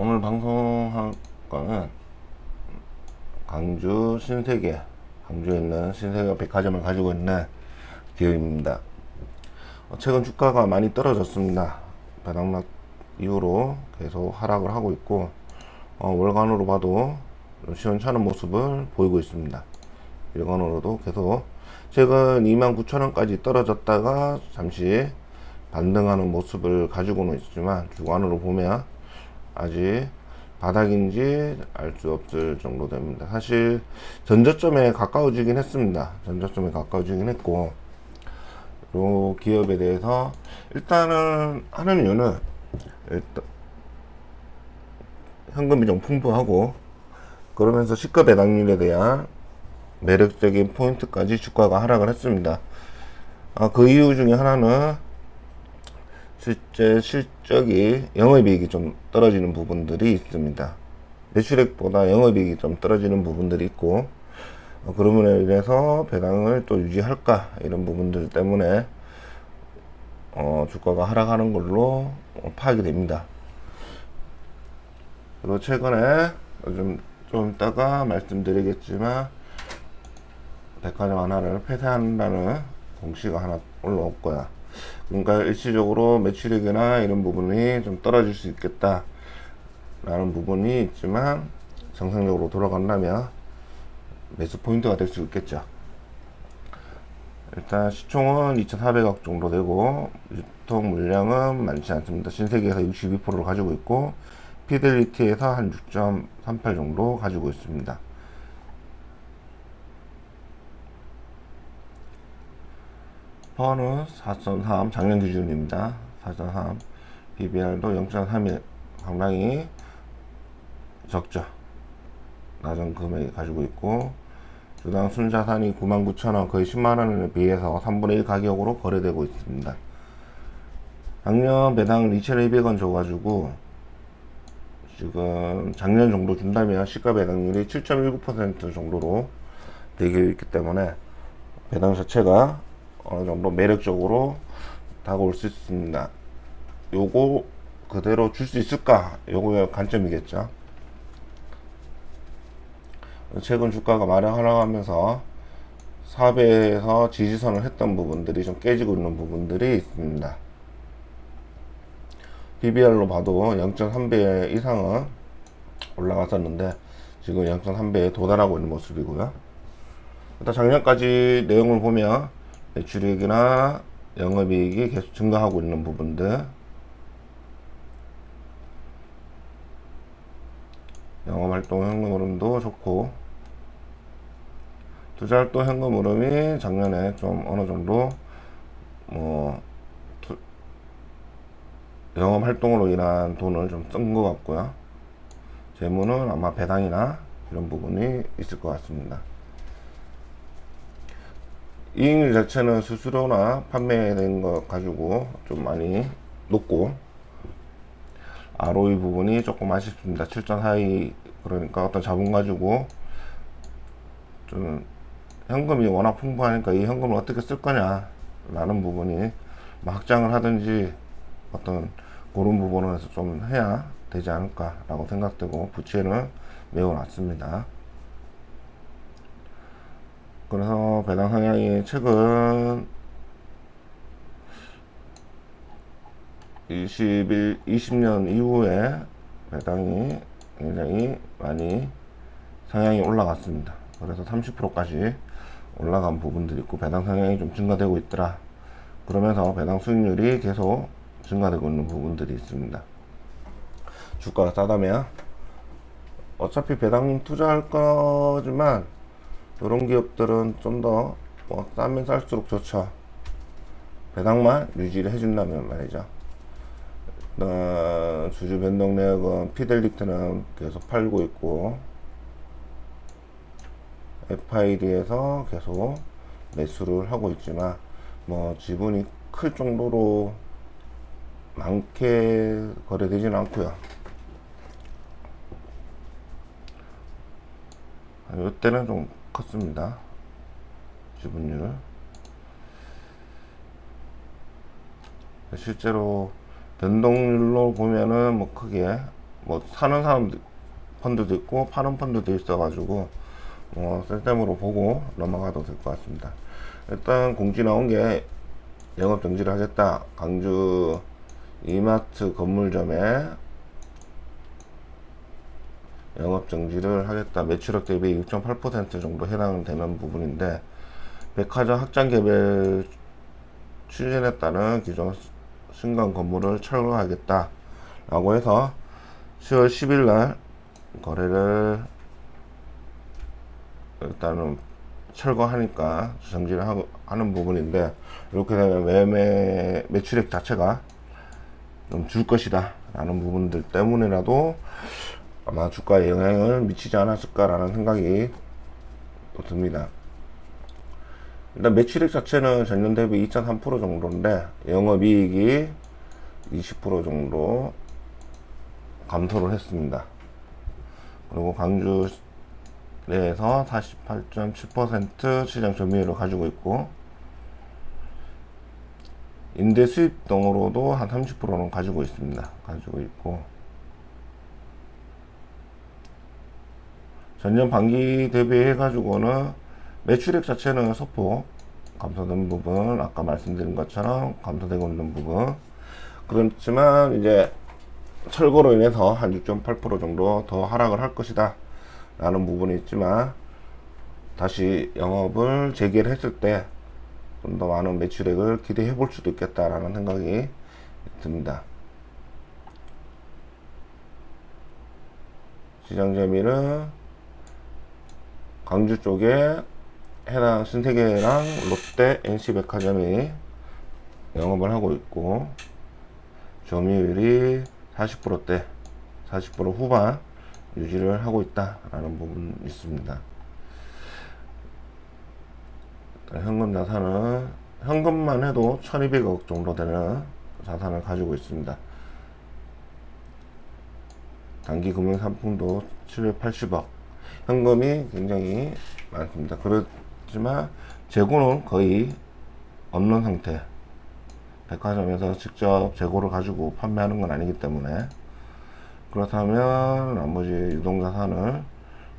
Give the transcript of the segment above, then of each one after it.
오늘 방송할 거는 광주에 있는 신세계 백화점을 가지고 있는 기업입니다. 최근 주가가 많이 떨어졌습니다. 배당락 이후로 계속 하락을 하고 있고, 월간으로 봐도 시원찮은 모습을 보이고 있습니다. 일간으로도 계속 최근 29,000원까지 떨어졌다가 잠시 반등하는 모습을 가지고는 있지만, 주간으로 보면 아직 바닥인지 알 수 없을 정도 됩니다. 사실 전저점에 가까워지긴 했습니다. 전저점에 가까워지긴 했고, 이 기업에 대해서 일단은 하는 이유는, 일단 현금이 좀 풍부하고, 그러면서 시가 배당률에 대한 매력적인 포인트까지 주가가 하락을 했습니다. 그 이유 중에 하나는 실제 실적이, 영업이익이 좀 떨어지는 부분들이 있습니다. 매출액보다 영업이익이 좀 떨어지는 부분들이 있고, 그러므로 인해서 배당을 또 유지할까, 이런 부분들 때문에 주가가 하락하는 걸로 파악이 됩니다. 그리고 최근에 좀 이따가 말씀드리겠지만, 백화점 하나를 폐쇄한다는 공시가 하나 올라올 거야. 그러니까 일시적으로 매출액이나 이런 부분이 좀 떨어질 수 있겠다 라는 부분이 있지만, 정상적으로 돌아간다면 매수 포인트가 될 수 있겠죠. 일단 시총은 2,400억 정도 되고, 유통 물량은 많지 않습니다. 신세계에서 62%를 가지고 있고, 피델리티에서 한 6.38 정도 가지고 있습니다. 퍼는 4.3, 작년 기준입니다. 4.3, BBR도 0.3일, 상당히 적죠. 낮은 금액 가지고 있고, 주당 순자산이 99,000원, 거의 10만원에 비해서 3분의 1 가격으로 거래되고 있습니다. 작년 배당 2,200원 줘가지고, 지금 작년 정도 준다면 시가 배당률이 7.19% 정도로 되어 있기 때문에, 배당 자체가 어느 정도 매력적으로 다가올 수 있습니다. 요거 그대로 줄 수 있을까? 요거가 관점이겠죠. 최근 주가가 하락하면서 4배에서 지지선을 했던 부분들이 좀 깨지고 있는 부분들이 있습니다. PBR로 봐도 0.3배 이상은 올라갔었는데, 지금 0.3배에 도달하고 있는 모습이고요. 일단 작년까지 내용을 보면 매출이익이나 영업이익이 계속 증가하고 있는 부분들, 영업활동 현금 흐름도 좋고, 투자활동 현금 흐름이 작년에 좀 어느 정도 영업활동으로 인한 돈을 좀 쓴 것 같고요. 재무는 아마 배당이나 이런 부분이 있을 것 같습니다. 이익률 자체는 수수료나 판매된 것 가지고 좀 많이 높고, ROE 부분이 조금 아쉽습니다. 7.42, 그러니까 어떤 자본 가지고 좀 현금이 워낙 풍부하니까 이 현금을 어떻게 쓸 거냐 라는 부분이 확장을 하든지 어떤 그런 부분에서 좀 해야 되지 않을까 라고 생각되고, 부채는 매우 낮습니다. 그래서 배당 성향이 최근 20년 이후에 배당이 굉장히 많이 성향이 올라갔습니다. 그래서 30%까지 올라간 부분들이 있고, 배당 성향이 좀 증가되고 있더라. 그러면서 배당 수익률이 계속 증가되고 있는 부분들이 있습니다. 주가가 싸다면 어차피 배당 투자할 거지만, 이런 기업들은 좀 더 싸면 쌀수록 좋죠. 배당만 유지를 해준다면 말이죠. 주주 변동 내역은 피델리티는 계속 팔고 있고, FID에서 계속 매수를 하고 있지만, 지분이 클 정도로 많게 거래되지는 않고요. 이때는 좀 컸습니다. 지분율. 실제로 변동률로 보면은 크게 뭐 사는 사람 펀드도 있고 파는 펀드도 있어가지고 쓸데으로 보고 넘어가도 될 것 같습니다. 일단 공지 나온 게 영업 정지를 하겠다. 광주 이마트 건물점에 영업 정지를 하겠다. 매출액 대비 6.8% 정도 해당되는 부분인데, 백화점 확장 개별 추진에 따른 기존 신강 건물을 철거하겠다 라고 해서 10월 10일 날 거래를 일단은 철거하니까 정지를 하는 부분인데, 이렇게 되면 매출액 자체가 좀 줄 것이다 라는 부분들 때문이라도 아마 주가에 영향을 미치지 않았을까라는 생각이 또 듭니다. 일단 매출액 자체는 전년 대비 2.3% 정도인데 영업이익이 20% 정도 감소를 했습니다. 그리고 광주 내에서 48.7% 시장 점유율을 가지고 있고, 임대 수입 등으로도 한 30%는 가지고 있습니다. 가지고 있고, 전년 반기 대비해 가지고는 매출액 자체는 소폭 감소된 부분, 아까 말씀드린 것처럼 감소되고 있는 부분, 그렇지만 이제 철거로 인해서 한 6.8% 정도 더 하락을 할 것이다 라는 부분이 있지만, 다시 영업을 재개를 했을 때 좀 더 많은 매출액을 기대해 볼 수도 있겠다라는 생각이 듭니다. 시장 재미는 광주 쪽에 해당 신세계랑 롯데, NC백화점이 영업을 하고 있고, 점유율이 40%대, 40% 후반 유지를 하고 있다라는 부분이 있습니다. 현금 자산은 현금만 해도 1200억 정도 되는 자산을 가지고 있습니다. 단기 금융 상품도 780억, 현금이 굉장히 많습니다. 그렇지만 재고는 거의 없는 상태, 백화점에서 직접 재고를 가지고 판매하는 건 아니기 때문에, 그렇다면 나머지 유동자산을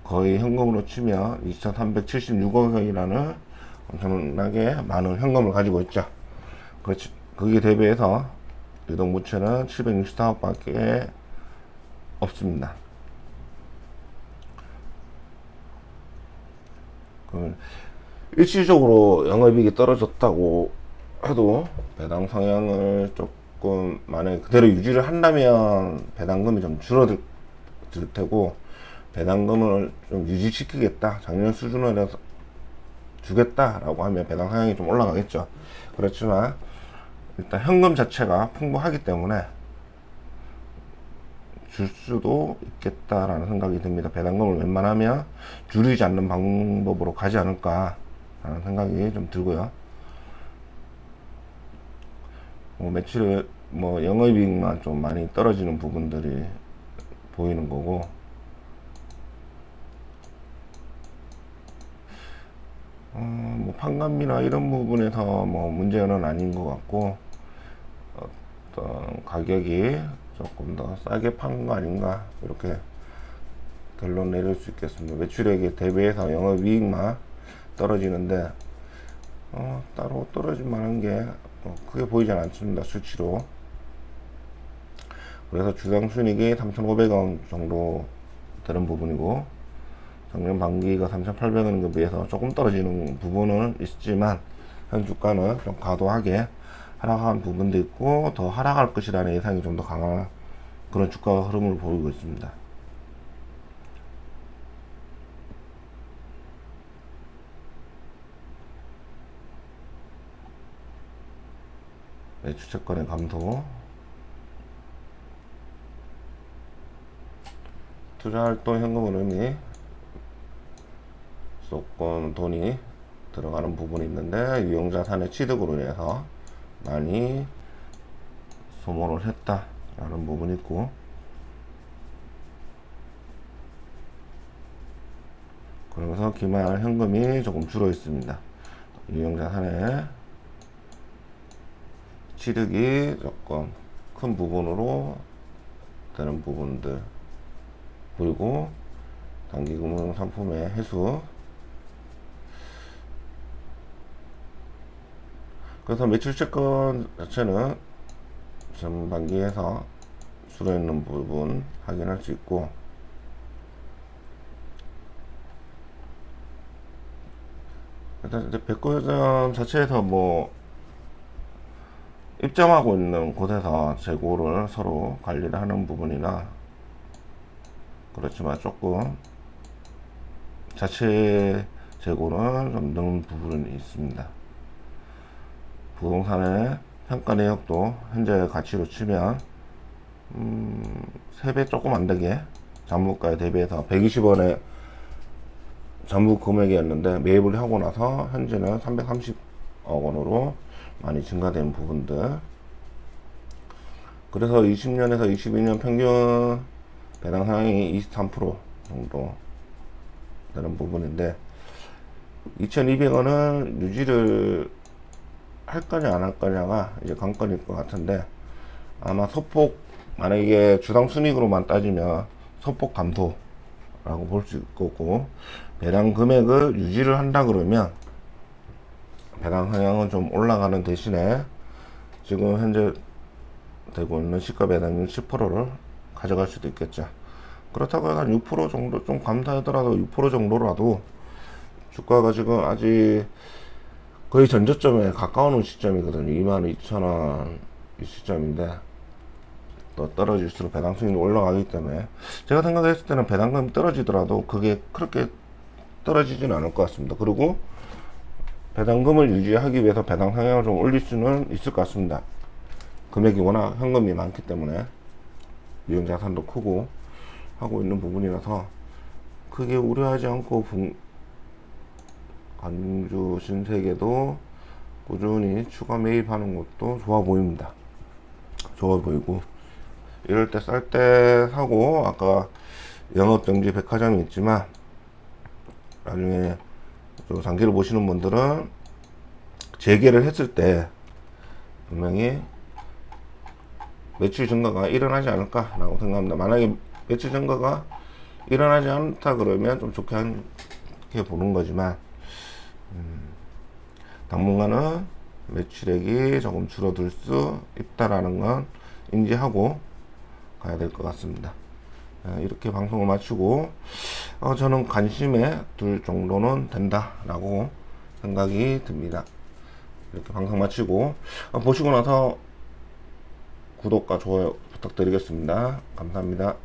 거의 현금으로 치면 2376억 원이라는 엄청나게 많은 현금을 가지고 있죠. 그렇지, 거기에 대비해서 유동부채는 764억 밖에 없습니다. 그러면 일시적으로 영업이익이 떨어졌다고 해도 배당 성향을 조금 만약에 그대로 유지를 한다면 배당금이 좀 줄어들 테고, 배당금을 좀 유지시키겠다, 작년 수준으로 해서 주겠다라고 하면 배당 성향이 좀 올라가겠죠. 그렇지만 일단 현금 자체가 풍부하기 때문에 줄 수도 있겠다라는 생각이 듭니다. 배당금을 웬만하면 줄이지 않는 방법으로 가지 않을까 라는 생각이 좀 들고요. 매출, 영업이익만 좀 많이 떨어지는 부분들이 보이는 거고, 판관비나 이런 부분에서 문제는 아닌 것 같고, 어떤 가격이 조금 더 싸게 판 거 아닌가, 이렇게 결론 내릴 수 있겠습니다. 매출액에 대비해서 영업이익만 떨어지는데 따로 떨어질 만한 게 크게 보이지 않습니다, 수치로. 그래서 주당 순이익이 3,500원 정도 되는 부분이고, 작년 반기가 3,800원에 비해서 조금 떨어지는 부분은 있지만, 현 주가는 좀 과도하게 하락한 부분도 있고 더 하락할 것이라는 예상이 좀 더 강한 그런 주가 흐름을 보이고 있습니다. 매출채권의 감소, 투자활동 현금 흐름이 조금 돈이 들어가는 부분이 있는데, 유용자산의 취득으로 인해서 많이 소모를 했다라는 부분이 있고, 그러면서 기말 현금이 조금 줄어 있습니다. 유용자산의 취득이 조금 큰 부분으로 되는 부분들 보이고, 단기금융 상품의 해수. 그래서 매출 채권 자체는 전반기에서 수록있는 부분 확인할 수 있고, 일단 이제 백화점 자체에서 뭐 입점하고 있는 곳에서 재고를 서로 관리를 하는 부분이나, 그렇지만 조금 자체 재고는 좀 넣는 부분이 있습니다. 부동산의 평가 내역도 현재 가치로 치면 3배 조금 안되게 잔물가에 대비해서 120원에 잔물 금액이었는데, 매입을 하고 나서 현재는 330억 원으로 많이 증가된 부분들. 그래서 20년에서 22년 평균 배당 상향이 23% 정도 되는 부분인데, 2200원을 유지를 할 거냐 안 할 거냐가 이제 관건일 것 같은데, 아마 소폭, 만약에 주당 순이익으로만 따지면 소폭 감소라고 볼 수 있고, 배당 금액을 유지를 한다 그러면 배당 상향은 좀 올라가는 대신에 지금 현재 되고 있는 시가 배당률 10%를 가져갈 수도 있겠죠. 그렇다고 한 6% 정도 좀 감소하더라도 6% 정도라도 주가가 지금 아직 거의 전저점에 가까운 시점이거든요. 22,000원 이 시점인데, 또 떨어질수록 배당 수익이 올라가기 때문에 제가 생각했을 때는 배당금이 떨어지더라도 그게 그렇게 떨어지지는 않을 것 같습니다. 그리고 배당금을 유지하기 위해서 배당 상향을 좀 올릴 수는 있을 것 같습니다. 금액이 워낙 현금이 많기 때문에 유형 자산도 크고 하고 있는 부분이라서 크게 우려하지 않고, 관주 신세계도 꾸준히 추가 매입하는 것도 좋아 보입니다. 좋아 보이고, 이럴 때 쌀 때 사고, 아까 영업정지 백화점이 있지만 나중에 장기를 보시는 분들은 재개를 했을 때 분명히 매출 증가가 일어나지 않을까라고 생각합니다. 만약에 매출 증가가 일어나지 않다 그러면 좀 좋게 보는 거지만, 당분간은 매출액이 조금 줄어들 수 있다라는 건 인지하고 가야 될 것 같습니다. 이렇게 방송을 마치고, 저는 관심에 둘 정도는 된다라고 생각이 듭니다. 이렇게 방송 마치고, 보시고 나서 구독과 좋아요 부탁드리겠습니다. 감사합니다.